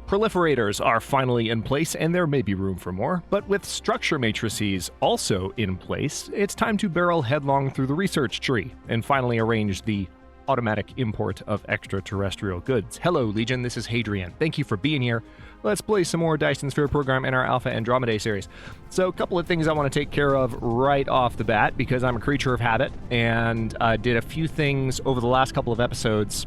Proliferators are finally in place, and there may be room for more, but with structure matrices also in place, it's time to barrel headlong through the research tree and finally arrange the automatic import of extraterrestrial goods. Hello, Legion, this is Hadrian. Thank you for being here. Let's play some more Dyson Sphere Program in our Alpha Andromedae series. So a couple of things I want to take care of right off the bat, because I'm a creature of habit, and did a few things over the last couple of episodes.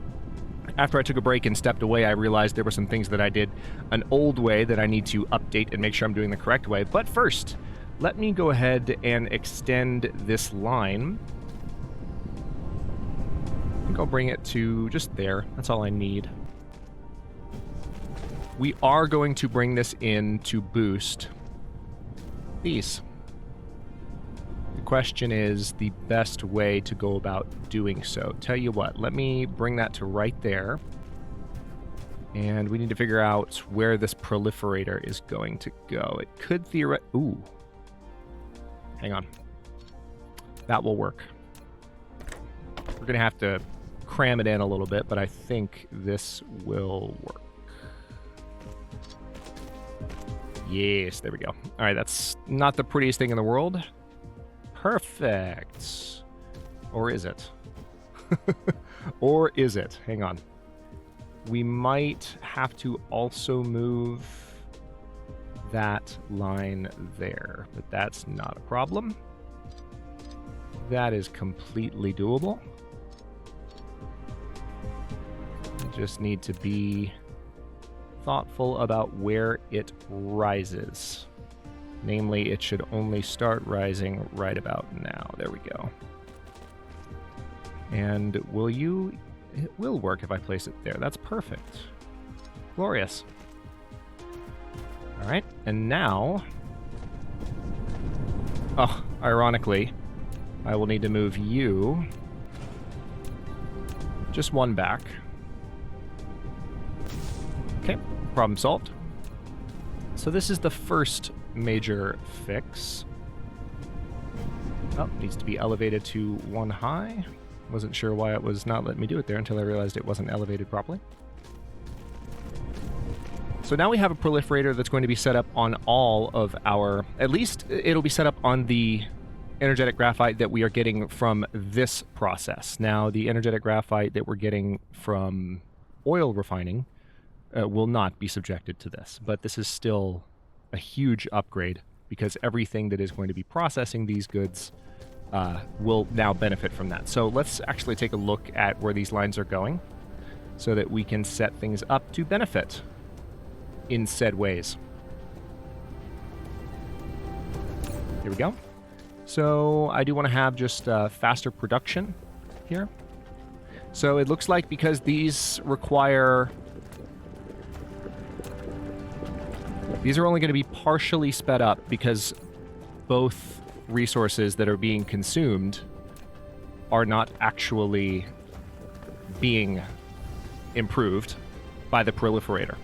After I took a break and stepped away, I realized there were some things that I did an old way that I need to update and make sure I'm doing the correct way. But first, let me go ahead and extend this line. I think I'll bring it to just there. That's all I need. We are going to bring this in to boost these. The question is the best way to go about doing so. Tell you what, let me bring that to right there. And we need to figure out where this proliferator is going to go. It could theoretically... Ooh. Hang on. That will work. We're going to have to cram it in a little bit, but I think this will work. Yes, there we go. All right, that's not the prettiest thing in the world. Perfect. Or is it? Or is it? Hang on. We might have to also move that line there, but that's not a problem. That is completely doable. We just need to be thoughtful about where it rises. Namely, it should only start rising right about now. There we go. And it will work if I place it there. That's perfect. Glorious. All right, and now, oh, ironically, I will need to move you just one back. Okay, problem solved. So this is the first major fix. Oh, needs to be elevated to 1 high. Wasn't sure why it was not letting me do it there until I realized it wasn't elevated properly. So now we have a proliferator that's going to be set up on all of our, at least it'll be set up on the energetic graphite that we are getting from this process. Now, the energetic graphite that we're getting from oil refining will not be subjected to this, but this is still a huge upgrade because everything that is going to be processing these goods will now benefit from that. So let's actually take a look at where these lines are going so that we can set things up to benefit in said ways. Here we go. So I do want to have just faster production here. So it looks like because these require... These are only going to be partially sped up because both resources that are being consumed are not actually being improved by the proliferator.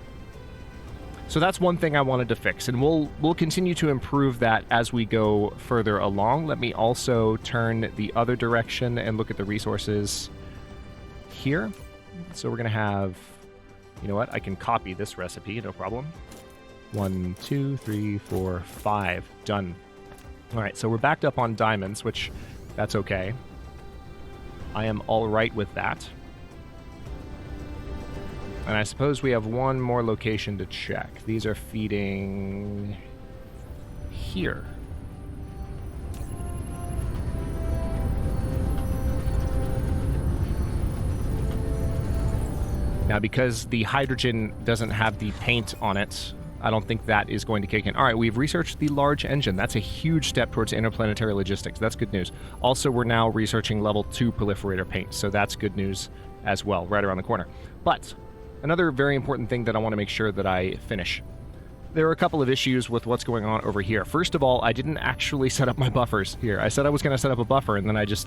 So that's one thing I wanted to fix, and we'll continue to improve that as we go further along. Let me also turn the other direction and look at the resources here. So we're going to have, you know what, I can copy this recipe, no problem. 1, 2, 3, 4, 5. Done. All right, so we're backed up on diamonds, which that's okay. I am all right with that. And I suppose we have one more location to check. These are feeding here. Now, because the hydrogen doesn't have the paint on it, I don't think that is going to kick in. All right, we've researched the large engine. That's a huge step towards interplanetary logistics. That's good news. Also, we're now researching level 2 proliferator paint, so that's good news as well, right around the corner. But another very important thing that I want to make sure that I finish. There are a couple of issues with what's going on over here. First of all, I didn't actually set up my buffers here. I said I was going to set up a buffer, and then I just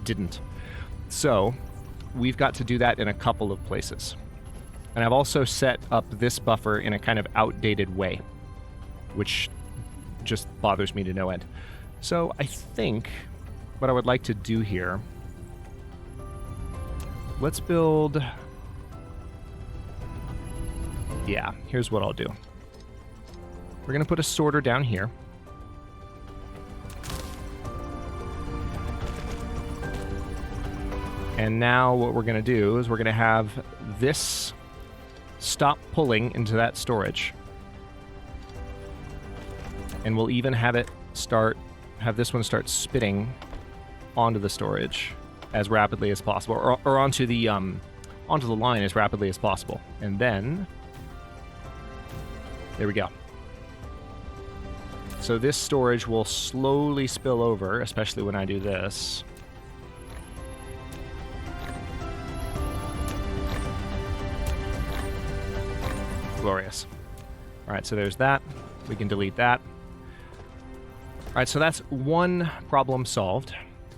didn't. So we've got to do that in a couple of places. And I've also set up this buffer in a kind of outdated way, which just bothers me to no end. So I think what I would like to do here, let's build Yeah, here's what I'll do. We're going to put a sorter down here. And now what we're going to do is we're going to have this stop pulling into that storage. And we'll even have it have this one start spitting onto the storage as rapidly as possible, or onto the line as rapidly as possible. And then, there we go. So this storage will slowly spill over, especially when I do this. Glorious. All right, so there's that. We can delete that. All right, so that's one problem solved.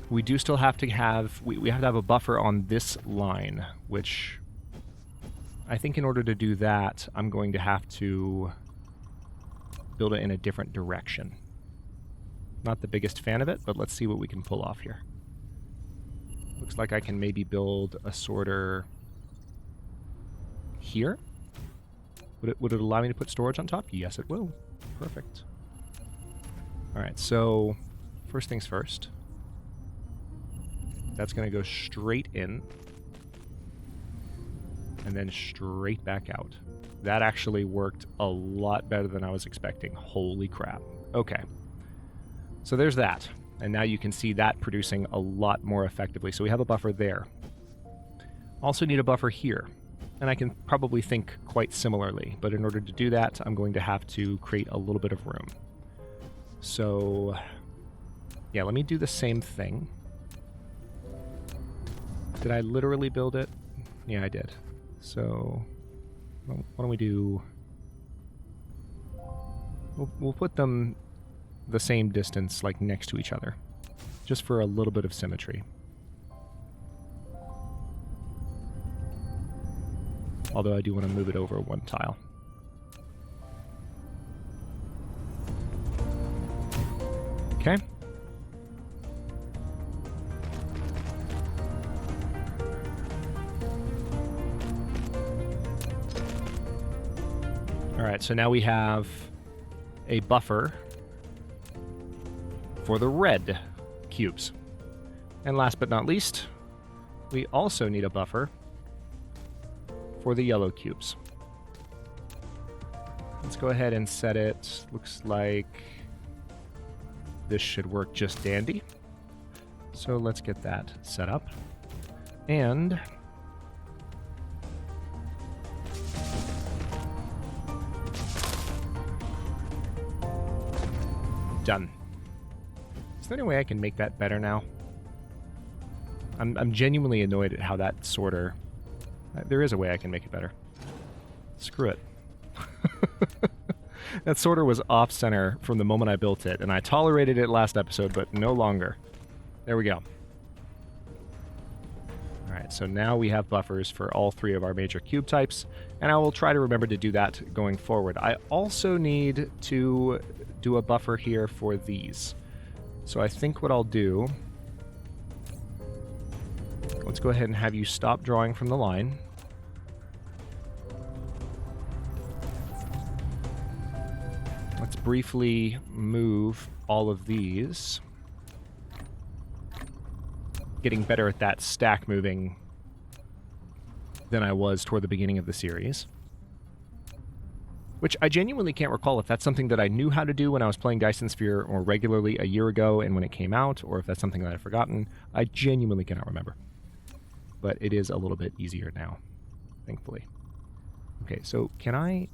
We do still have to have, we have to have a buffer on this line, which I think in order to do that, I'm going to have to build it in a different direction. Not the biggest fan of it, but let's see what we can pull off here. Looks like I can maybe build a sorter here. Would it allow me to put storage on top? Yes, it will. Perfect. All right, so first things first. That's going to go straight in and then straight back out. That actually worked a lot better than I was expecting. Holy crap. Okay. So there's that. And now you can see that producing a lot more effectively. So we have a buffer there. Also need a buffer here. And I can probably think quite similarly. But in order to do that, I'm going to have to create a little bit of room. So, yeah, let me do the same thing. Did I literally build it? Yeah, I did. So, why don't we do... We'll put them the same distance, like next to each other. Just for a little bit of symmetry. Although I do want to move it over one tile. Okay. All right, so now we have a buffer for the red cubes. And last but not least, we also need a buffer for the yellow cubes. Let's go ahead and set it. Looks like this should work just dandy. So let's get that set up. And done. Is there any way I can make that better now? I'm genuinely annoyed at how that sorter... There is a way I can make it better. Screw it. That sorter was off-center from the moment I built it, and I tolerated it last episode, but no longer. There we go. Alright, so now we have buffers for all three of our major cube types, and I will try to remember to do that going forward. I also need to do a buffer here for these. So I think what I'll do... Let's go ahead and have you stop drawing from the line. Let's briefly move all of these. Getting better at that stack moving than I was toward the beginning of the series. Which I genuinely can't recall if that's something that I knew how to do when I was playing Dyson Sphere more regularly a year ago and when it came out, or if that's something that I've forgotten. I genuinely cannot remember. But it is a little bit easier now, thankfully. Okay, so can I...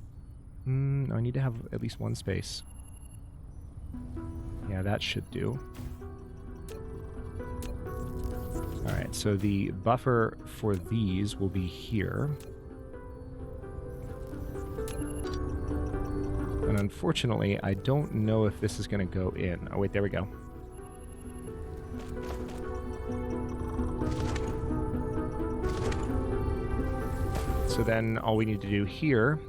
I need to have at least one space. Yeah, that should do. Alright, so the buffer for these will be here. And unfortunately, I don't know if this is going to go in. Oh, wait, there we go. So then all we need to do here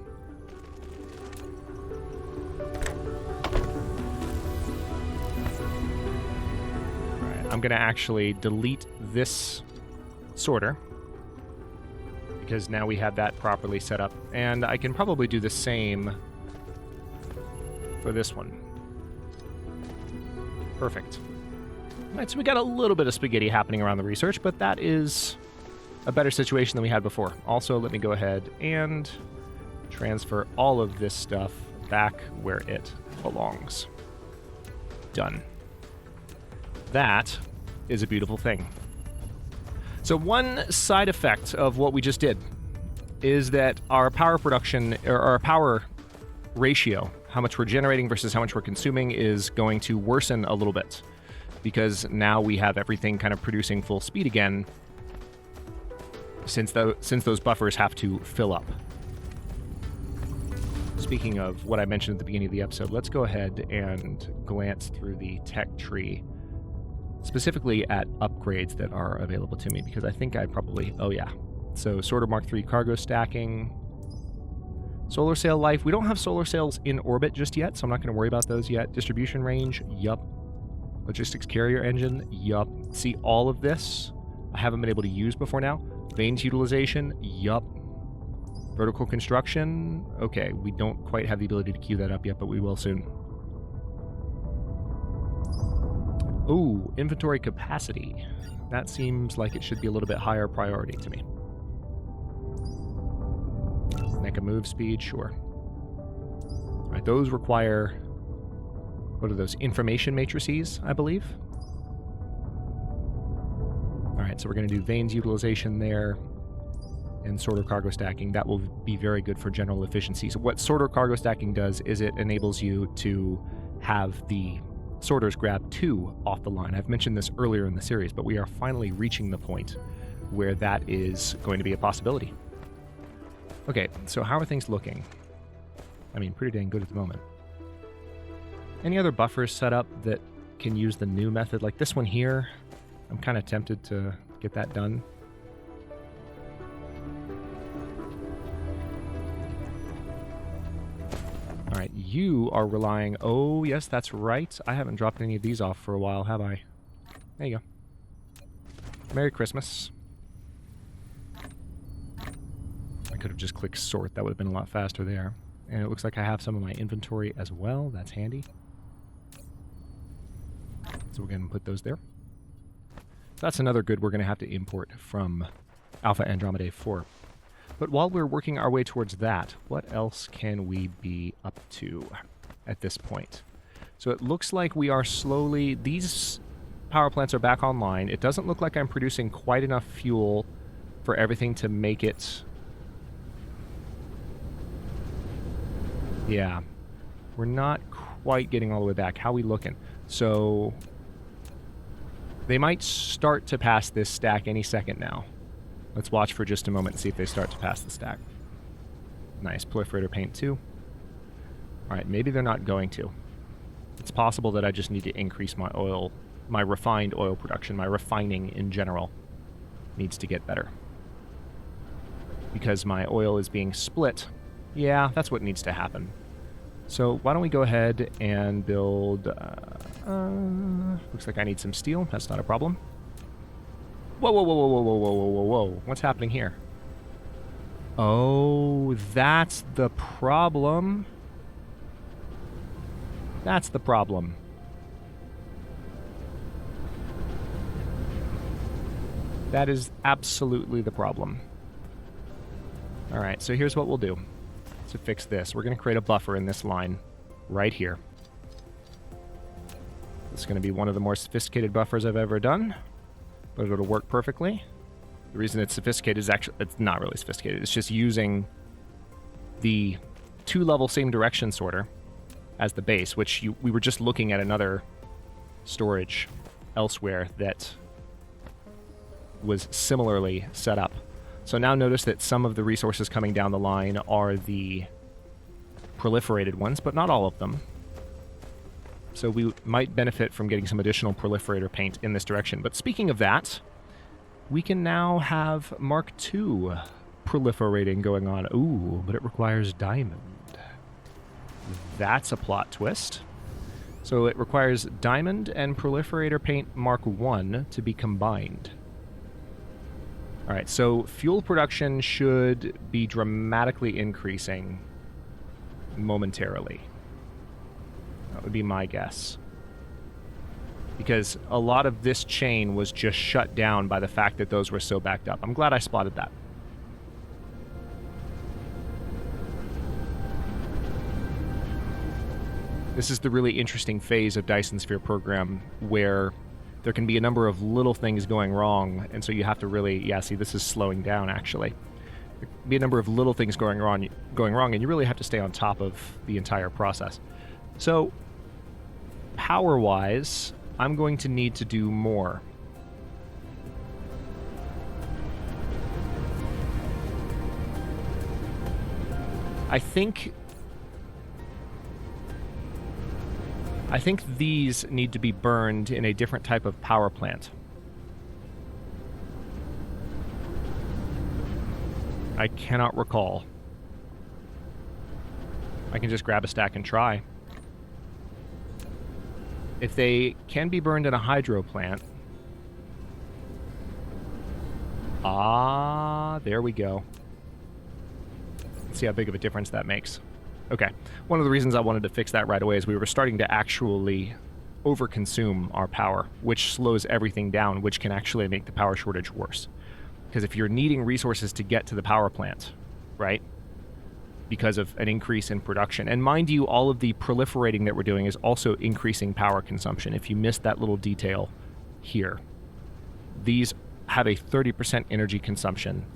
I'm going to actually delete this sorter because now we have that properly set up. And I can probably do the same for this one. Perfect. All right, so we got a little bit of spaghetti happening around the research, but that is a better situation than we had before. Also, let me go ahead and transfer all of this stuff back where it belongs. Done. That is a beautiful thing. So one side effect of what we just did is that our power production, or our power ratio, how much we're generating versus how much we're consuming, is going to worsen a little bit, because now we have everything kind of producing full speed again, since those buffers have to fill up. Speaking of what I mentioned at the beginning of the episode, let's go ahead and glance through the tech tree, specifically at upgrades that are available to me, because I think I probably... Oh, yeah. So, Sorter Mark III cargo stacking. Solar sail life. We don't have solar sails in orbit just yet, so I'm not going to worry about those yet. Distribution range. Yup. Logistics carrier engine. Yup. See, all of this I haven't been able to use before now. Vanes utilization. Yup. Vertical construction. Okay, we don't quite have the ability to queue that up yet, but we will soon. Ooh, inventory capacity. That seems like it should be a little bit higher priority to me. Mecha move speed, sure. All right, those require... What are those? Information matrices, I believe. All right, so we're going to do Vanes utilization there and sorter cargo stacking. That will be very good for general efficiency. So what sorter cargo stacking does is it enables you to have the sorters grab 2 off the line. I've mentioned this earlier in the series, but we are finally reaching the point where that is going to be a possibility. Okay, so how are things looking? I mean, pretty dang good at the moment. Any other buffers set up that can use the new method? Like this one here, I'm kind of tempted to get that done. All right, you are relying... Oh, yes, that's right. I haven't dropped any of these off for a while, have I? There you go. Merry Christmas. I could have just clicked sort. That would have been a lot faster there. And it looks like I have some of my inventory as well. That's handy. So we're going to put those there. That's another good we're going to have to import from Alpha Andromedae 4. But while we're working our way towards that, what else can we be up to at this point? So it looks like we are slowly... These power plants are back online. It doesn't look like I'm producing quite enough fuel for everything to make it... Yeah. We're not quite getting all the way back. How are we looking? So... They might start to pass this stack any second now. Let's watch for just a moment and see if they start to pass the stack. Nice. Proliferator paint 2. Alright, maybe they're not going to. It's possible that I just need to increase my oil, my refined oil production, my refining in general needs to get better. Because my oil is being split. Yeah, that's what needs to happen. So why don't we go ahead and build... looks like I need some steel. That's not a problem. Whoa, whoa, whoa, whoa, whoa, whoa, whoa, whoa, whoa, whoa. What's happening here? Oh, that's the problem. That's the problem. That is absolutely the problem. Alright, so here's what we'll do to fix this. We're going to create a buffer in this line right here. It's going to be one of the more sophisticated buffers I've ever done, but it'll work perfectly. The reason it's sophisticated is actually, it's not really sophisticated. It's just using the 2-level same direction sorter as the base, which we were just looking at another storage elsewhere that was similarly set up. So now notice that some of the resources coming down the line are the proliferated ones, but not all of them. So we might benefit from getting some additional proliferator paint in this direction. But speaking of that, we can now have Mark II proliferating going on. Ooh, but it requires diamond. That's a plot twist. So it requires diamond and proliferator paint Mark I to be combined. All right, so fuel production should be dramatically increasing momentarily. That would be my guess. Because a lot of this chain was just shut down by the fact that those were so backed up. I'm glad I spotted that. This is the really interesting phase of Dyson Sphere Program where there can be a number of little things going wrong, and so you have to really, yeah, see, this is slowing down, actually. There can be a number of little things going wrong, and you really have to stay on top of the entire process. So, power-wise, I'm going to need to do more. I think these need to be burned in a different type of power plant. I cannot recall. I can just grab a stack and try. If they can be burned in a hydro plant... Ah, there we go. Let's see how big of a difference that makes. Okay, one of the reasons I wanted to fix that right away is we were starting to actually overconsume our power, which slows everything down, which can actually make the power shortage worse. Because if you're needing resources to get to the power plant, right, because of an increase in production, and mind you, all of the proliferating that we're doing is also increasing power consumption. If you missed that little detail here, these have a 30% energy consumption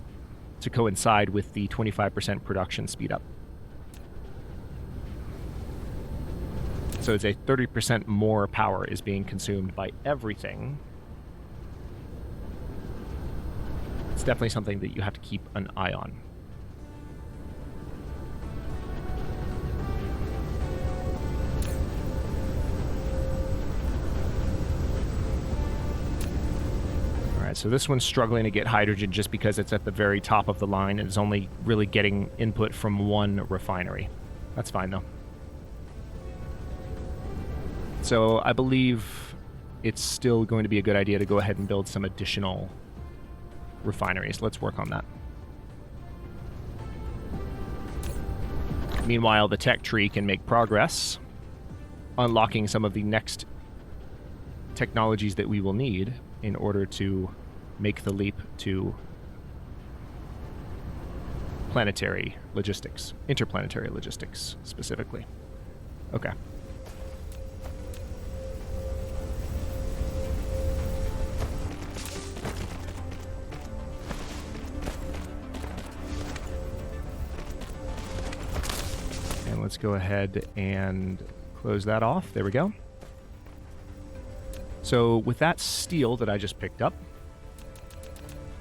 to coincide with the 25% production speed up. So it's a 30% more power is being consumed by everything. It's definitely something that you have to keep an eye on. All right, so this one's struggling to get hydrogen just because it's at the very top of the line and is only really getting input from one refinery. That's fine, though. So I believe it's still going to be a good idea to go ahead and build some additional refineries. Let's work on that. Meanwhile, the tech tree can make progress, unlocking some of the next technologies that we will need in order to make the leap to planetary logistics, interplanetary logistics specifically. Okay. Let's go ahead and close that off. There we go. So with that steel that I just picked up,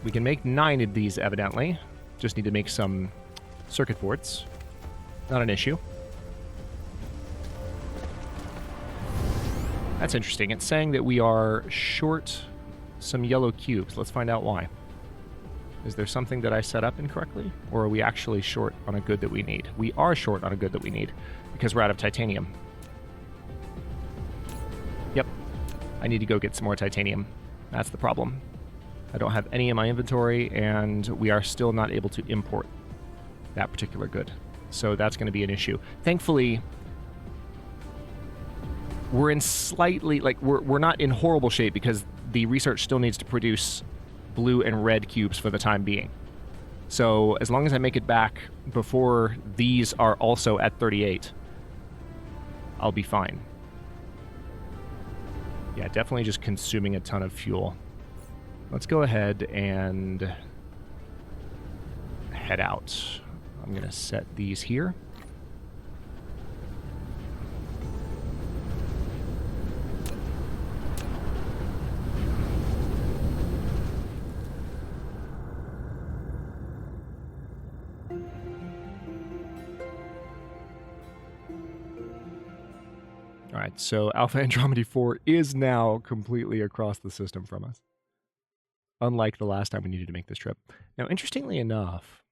we can make 9 of these, evidently. Just need to make some circuit boards. Not an issue. That's interesting. It's saying that we are short some yellow cubes. Let's find out why. Is there something that I set up incorrectly? Or are we actually short on a good that we need? We are short on a good that we need because we're out of titanium. Yep. I need to go get some more titanium. That's the problem. I don't have any in my inventory, and we are still not able to import that particular good. So that's going to be an issue. Thankfully, we're in slightly, like, we're not in horrible shape because the research still needs to produce blue and red cubes for the time being. So as long as I make it back before these are also at 38, I'll be fine. Yeah, definitely just consuming a ton of fuel. Let's go ahead and head out. I'm going to set these here. All right, so Alpha Andromedae 4 is now completely across the system from us. Unlike the last time we needed to make this trip. Now, interestingly enough,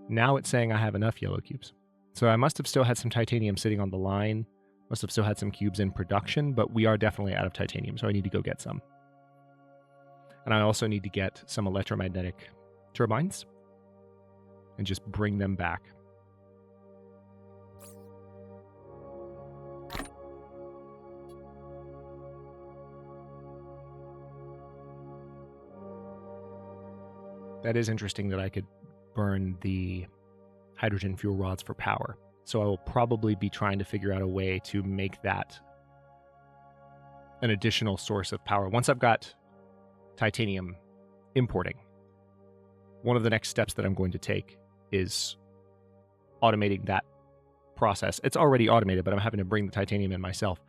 now it's saying I have enough yellow cubes. So I must have still had some titanium sitting on the line, must have still had some cubes in production, but we are definitely out of titanium, so I need to go get some. And I also need to get some electromagnetic turbines and just bring them back. That is interesting that I could burn the hydrogen fuel rods for power. So I will probably be trying to figure out a way to make that an additional source of power. Once I've got titanium importing, one of the next steps that I'm going to take is automating that process. It's already automated, but I'm having to bring the titanium in myself.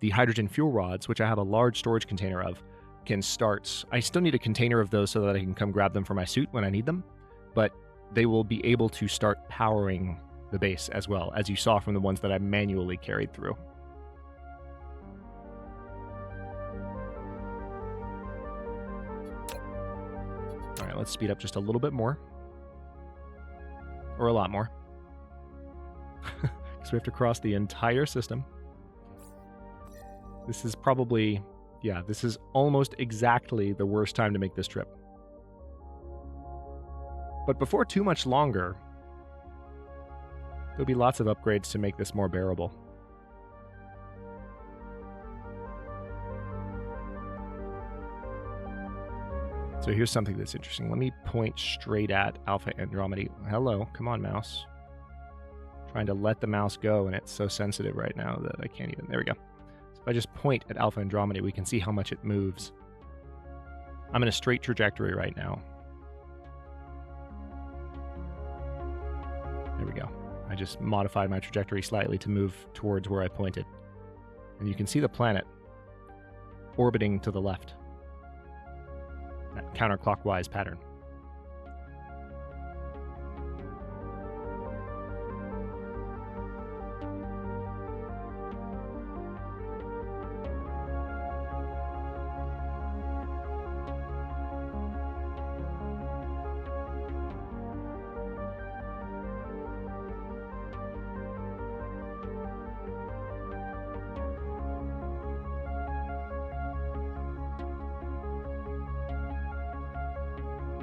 The hydrogen fuel rods, which I have a large storage container of, can start. I still need a container of those so that I can come grab them for my suit when I need them, but they will be able to start powering the base as well, as you saw from the ones that I manually carried through. All right, let's speed up just a little bit more. Or a lot more. Because we have to cross the entire system. This is probably, yeah, this is almost exactly the worst time to make this trip. But before too much longer, there'll be lots of upgrades to make this more bearable. So here's something that's interesting. Let me point straight at Alpha Andromedae. Hello, come on, mouse. Trying to let the mouse go, and it's so sensitive right now that I can't even. There we go. So if I just point at Alpha Andromedae, we can see how much it moves. I'm in a straight trajectory right now. There we go. I just modified my trajectory slightly to move towards where I pointed. And you can see the planet orbiting to the left. That counterclockwise pattern.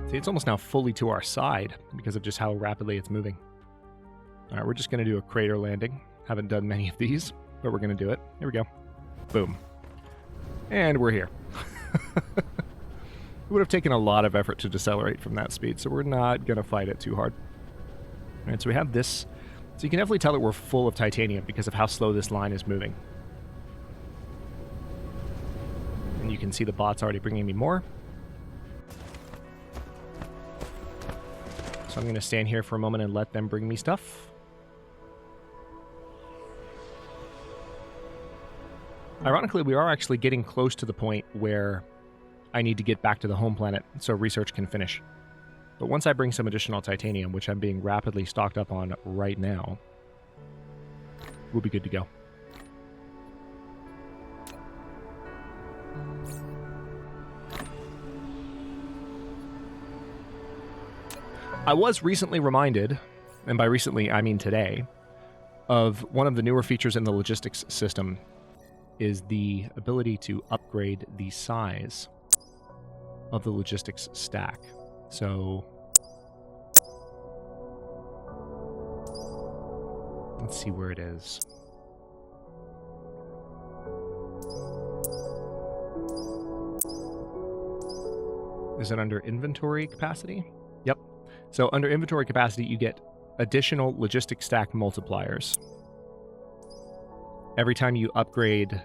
See, it's almost now fully to our side because of just how rapidly it's moving. All right, we're just going to do a crater landing. Haven't done many of these, but we're going to do it. Here we go. Boom. And we're here. It would have taken a lot of effort to decelerate from that speed, so we're not going to fight it too hard. All right, so we have this. So you can definitely tell that we're full of titanium because of how slow this line is moving. And you can see the bot's already bringing me more. So I'm going to stand here for a moment and let them bring me stuff. Ironically, we are actually getting close to the point where I need to get back to the home planet so research can finish. But once I bring some additional titanium, which I'm being rapidly stocked up on right now, we'll be good to go. I was recently reminded, and by recently I mean today, of one of the newer features in the logistics system is the ability to upgrade the size of the logistics stack. So let's see where it is. Is it under inventory capacity? Yep. So under inventory capacity, you get additional logistic stack multipliers. Every time you upgrade,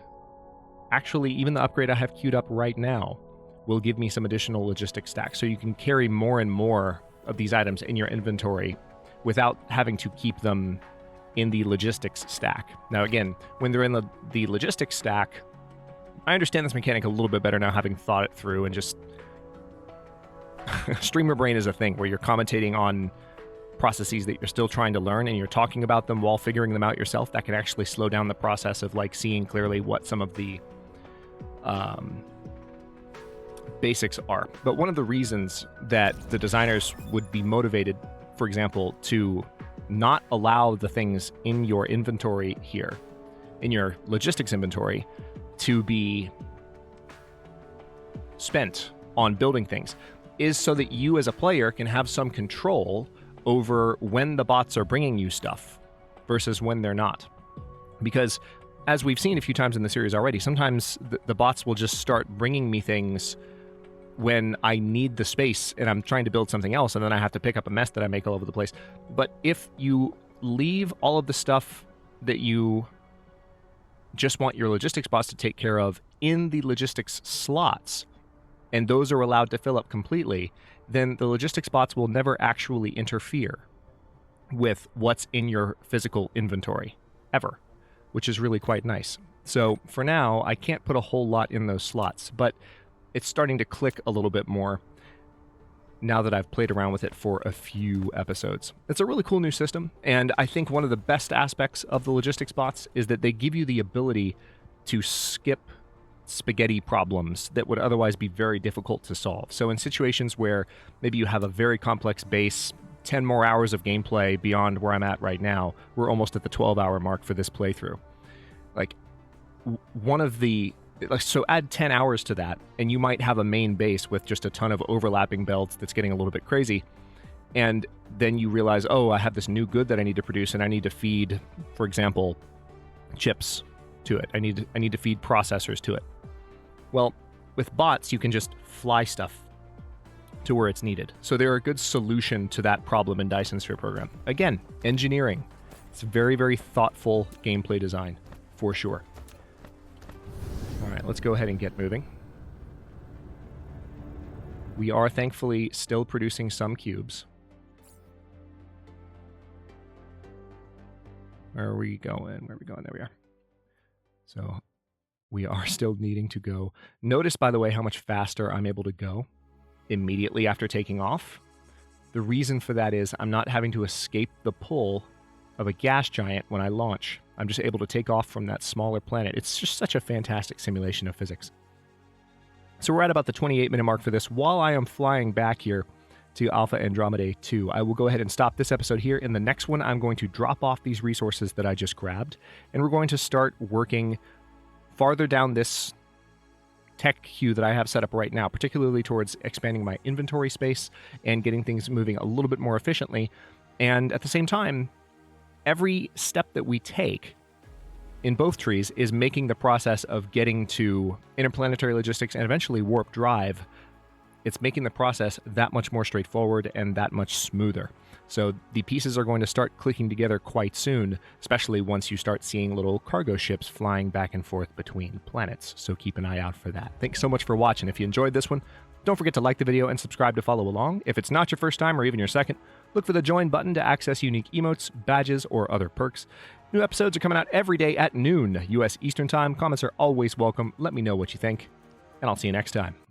actually, even the upgrade I have queued up right now will give me some additional logistic stack. So you can carry more and more of these items in your inventory without having to keep them in the logistics stack. Now, again, when they're in the logistics stack, I understand this mechanic a little bit better now, having thought it through and just... Streamer brain is a thing where you're commentating on processes that you're still trying to learn and you're talking about them while figuring them out yourself. That can actually slow down the process of like seeing clearly what some of the basics are. But one of the reasons that the designers would be motivated, for example, to not allow the things in your inventory here, in your logistics inventory, to be spent on building things is so that you as a player can have some control over when the bots are bringing you stuff versus when they're not. Because as we've seen a few times in the series already, sometimes the bots will just start bringing me things when I need the space and I'm trying to build something else, and then I have to pick up a mess that I make all over the place. But if you leave all of the stuff that you just want your logistics bots to take care of in the logistics slots, and those are allowed to fill up completely, then the logistics bots will never actually interfere with what's in your physical inventory, ever, which is really quite nice. So for now, I can't put a whole lot in those slots, but it's starting to click a little bit more now that I've played around with it for a few episodes. It's a really cool new system, and I think one of the best aspects of the logistics bots is that they give you the ability to skip spaghetti problems that would otherwise be very difficult to solve. So in situations where maybe you have a very complex base, 10 more hours of gameplay beyond where I'm at right now, we're almost at the 12-hour mark for this playthrough. Like, so add 10 hours to that, and you might have a main base with just a ton of overlapping belts that's getting a little bit crazy. And then you realize, oh, I have this new good that I need to produce, and I need to feed, for example, chips to it. I need to feed processors to it. Well, with bots, you can just fly stuff to where it's needed. So they're a good solution to that problem in Dyson Sphere Program. Again, engineering. It's very, very thoughtful gameplay design, for sure. All right, let's go ahead and get moving. We are thankfully still producing some cubes. Where are we going? Where are we going? There we are. So we are still needing to go. Notice, by the way, how much faster I'm able to go immediately after taking off. The reason for that is I'm not having to escape the pull of a gas giant when I launch. I'm just able to take off from that smaller planet. It's just such a fantastic simulation of physics. So we're at about the 28-minute mark for this. While I am flying back here to Alpha Andromedae 2, I will go ahead and stop this episode here. In the next one, I'm going to drop off these resources that I just grabbed, and we're going to start working farther down this tech queue that I have set up right now, particularly towards expanding my inventory space and getting things moving a little bit more efficiently. And at the same time, every step that we take in both trees is making the process of getting to interplanetary logistics and eventually warp drive, it's making the process that much more straightforward and that much smoother. So the pieces are going to start clicking together quite soon, especially once you start seeing little cargo ships flying back and forth between planets. So keep an eye out for that. Thanks so much for watching. If you enjoyed this one, don't forget to like the video and subscribe to follow along. If it's not your first time or even your second, look for the join button to access unique emotes, badges, or other perks. New episodes are coming out every day at noon, US Eastern Time. Comments are always welcome. Let me know what you think, and I'll see you next time.